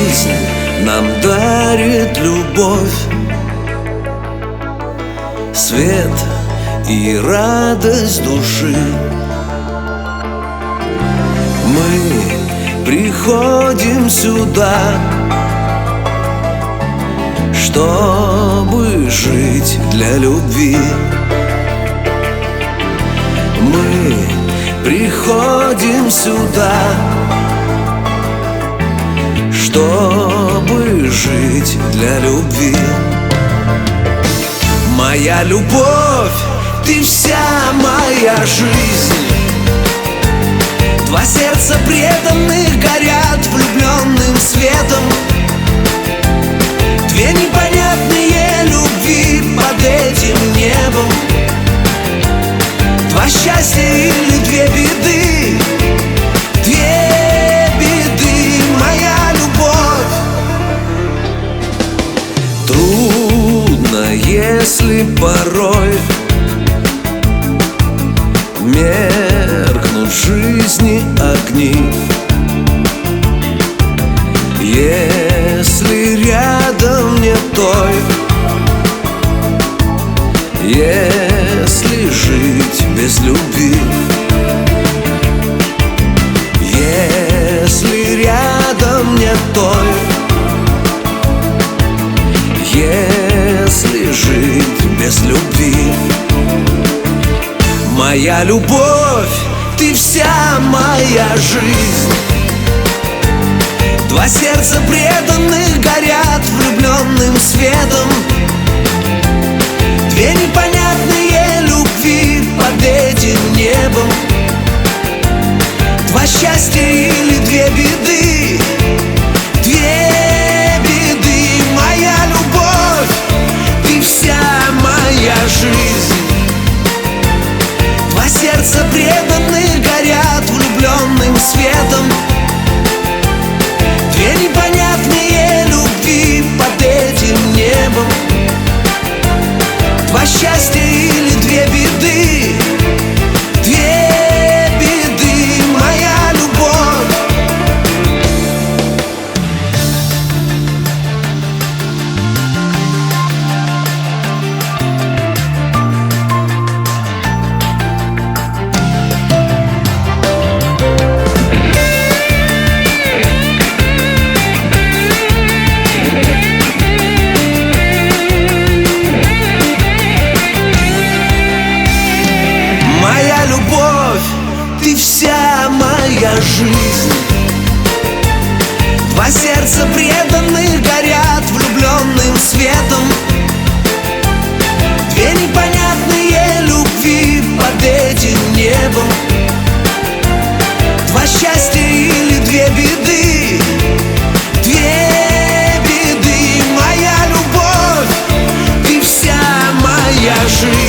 жизнь нам дарит любовь, свет и радость души. Мы приходим сюда, чтобы жить для любви. Мы приходим сюда, чтобы жить для любви. Моя любовь, ты вся моя жизнь. Два сердца преданных горят влюбленным светом. Две непонятные любви под этим небом. Два счастья или две беды. Две беды, моя любовь. Трудно, если порой меркнут в жизни огни. Если рядом нет той, если жить без любви, если рядом нет той, если жить без любви. Моя любовь, ты вся моя жизнь. Два сердца преданных горят влюбленным светом. Две непонятные любви под этим небом. Два счастья или две беды. Две беды, моя любовь, ты вся моя жизнь. Два сердца преданных горят влюбленным светом. Две непонятные любви под этим небом. Два счастья или две беды. Две беды, моя любовь. Моя любовь, ты вся моя жизнь. Два сердца преданных горят влюбленным светом. Две непонятные любви под этим небом. Два счастья или две беды. Две беды, моя любовь, ты вся моя жизнь.